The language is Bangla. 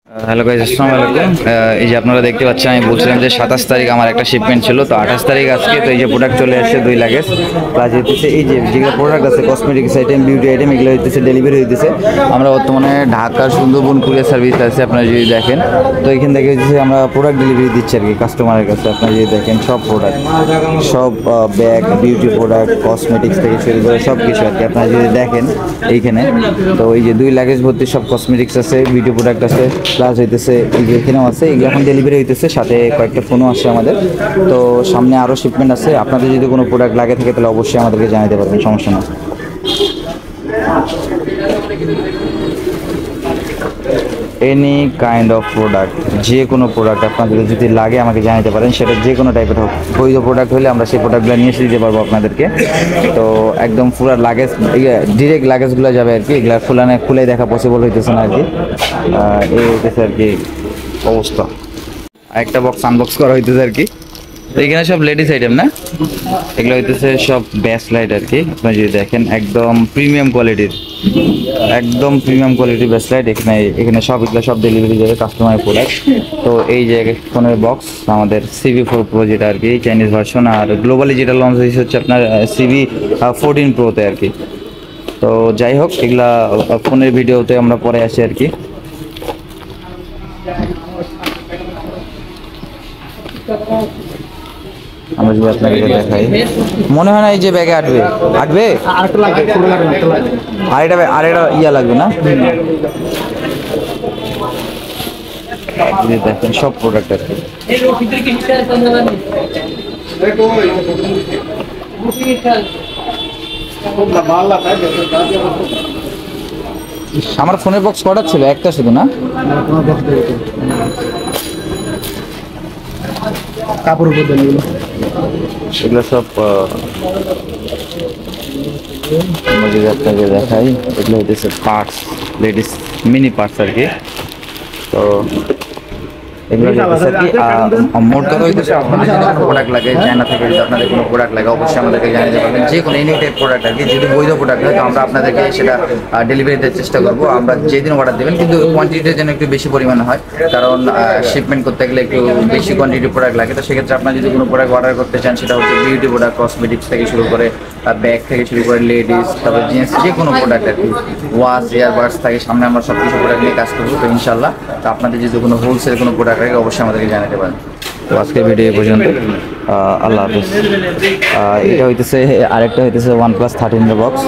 হ্যালো গাইস, আসসালামু আলাইকুম। এই যে আপনারা দেখতে পাচ্ছেন, আমি বলছিলাম যে 27 তারিখ আমার একটা শিপমেন্ট ছিল, তো 28 তারিখ আজকে। তো এই যে প্রোডাক্ট চলে আসছে 2 লাগেজ প্লাস হইতেছে এই যে যেগুলো প্রোডাক্ট আছে কসমেটিক্স আইটেম, বিউটি আইটেম, এগুলো হইতেছে ডেলিভারি হইতেছে। আমরা বর্তমানে ঢাকার সুন্দরবন কুরিয়ার সার্ভিস আছে, আপনারা যদি দেখেন। তো এখান থেকে হচ্ছে আমরা প্রোডাক্ট ডেলিভারি দিচ্ছি আর কি কাস্টমারের কাছে। আপনারা যদি দেখেন সব প্রোডাক্ট, সব ব্যাগ, বিউটি প্রোডাক্ট, কসমেটিক্স থেকে শুরু করে সব কিছু আর কি। আপনারা যদি দেখেন এইখানে, তো এই যে 2 লাগেজ ভর্তি সব কসমেটিক্স আছে, বিউটি প্রোডাক্ট আছে, প্লাস হইতেছে এই যে এখানেও আছে। এগুলো এখন ডেলিভারি হইতেছে, সাথে কয়েকটা ফোনও আসছে আমাদের। তো সামনে আরও শিপমেন্ট আছে। আপনাদের যদি কোনো প্রোডাক্ট লাগে থাকে তাহলে অবশ্যই আমাদেরকে জানাতে পারবেন, সমস্যা না। এনি কাইন্ড অফ প্রোডাক্ট, যে কোনো প্রোডাক্ট আপনাদের যদি লাগে আমাকে জানাতে পারেন, সেটা যে কোনো টাইপের হোক। বৈধ প্রোডাক্ট হলে আমরা সেই প্রোডাক্টগুলো নিয়ে এসে দিতে পারবো আপনাদেরকে। তো একদম পুরো লাগেজ ডিরেক্ট লাগেজগুলো যাবে আর কি। এগুলো খুলে দেখা পসিবল হইতেছে না আর কি। এই হইতেছে আর কি অবস্থা। একটা বক্স আনবক্স করা হইতেছে আর কি। তো এখানে সব লেডিস আইটেম না, এগুলো হইতেছে সব বেস্ট লাইট আর কি। আপনারা যদি দেখেন একদম প্রিমিয়াম কোয়ালিটির, একদম প্রিমিয়াম কোয়ালিটির বেস্ট লাইট। এখানে সব এগুলো সব ডেলিভারি যাবে কাস্টমারের প্রোডাক্ট। তো এই যে ফোনের বক্স আমাদের CV4 Pro যেটা আর কি চাইনিজ ভার্সন, আর গ্লোবালি যেটা লঞ্চ হয়েছে হচ্ছে আপনার CV14 Proতে আর কি। তো যাই হোক, এগুলা ফোনের ভিডিওতে আমরা পরে আসি আর কি। আমরা যদি আপনাকে দেখাই, মনে হয় না এই যে ব্যাগে আটবে আরেকটা ইয়া লাগবে না। দেখেন সব প্রোডাক্ট আর কি। আমার ফোনের বক্স কটা ছিল? একটা শুধু না, কাপড় এগুলো সব যদি আপনাকে দেখাই, এগুলো হইতেছে পার্টস, লেডিস মিনি পার্টস আর কি। তো এগুলো হইতেছে আর কি মোট কথা হইতেছে আপনাদের যদি কোনো প্রোডাক্ট লাগে, চায়না থেকে যদি আপনাদের কোনো প্রোডাক্ট লাগে অবশ্যই আমাদেরকে জানাতে পারবেন। যে কোনো এনি টাইপ প্রোডাক্ট আর কি, যদি বৈধ প্রোডাক্ট হয় তো আমরা আপনাদেরকে সেটা ডেলিভারি দেওয়ার চেষ্টা করবো। আমরা যেদিন অর্ডার দেবেন কিন্তু কোয়ান্টিটিটা যেন একটু বেশি পরিমাণে হয়, কারণ শিপমেন্ট করতে গেলে একটু বেশি কোয়ান্টিটি প্রোডাক্ট লাগে। তো সেক্ষেত্রে আপনারা যদি কোনো প্রোডাক্ট অর্ডার করতে চান, সেটা হচ্ছে বিউটি প্রোডাক্ট, কসমেটিক্স থেকে শুরু করে ব্যাগ থেকে শুরু করে লেডিস, তারপর জেন্টস, যে কোনো প্রোডাক্ট আর কি, ওয়াচ, ইয়ারবাডস থেকে সামনে আমরা সব কিছু প্রোডাক্ট নিয়ে কাজ করবো। তো ইনশাল্লাহ তো আপনাদের যদি কোনো হোলসেল কোনো প্রোডাক্ট লাগে অবশ্যই আমাদেরকে জানাতে পারেন। তো আজকের ভিডিও এই পর্যন্ত, আল্লাহ হাফিজ। এটা হইতেছে, আরেকটা হইতেছে OnePlus 13 বক্স।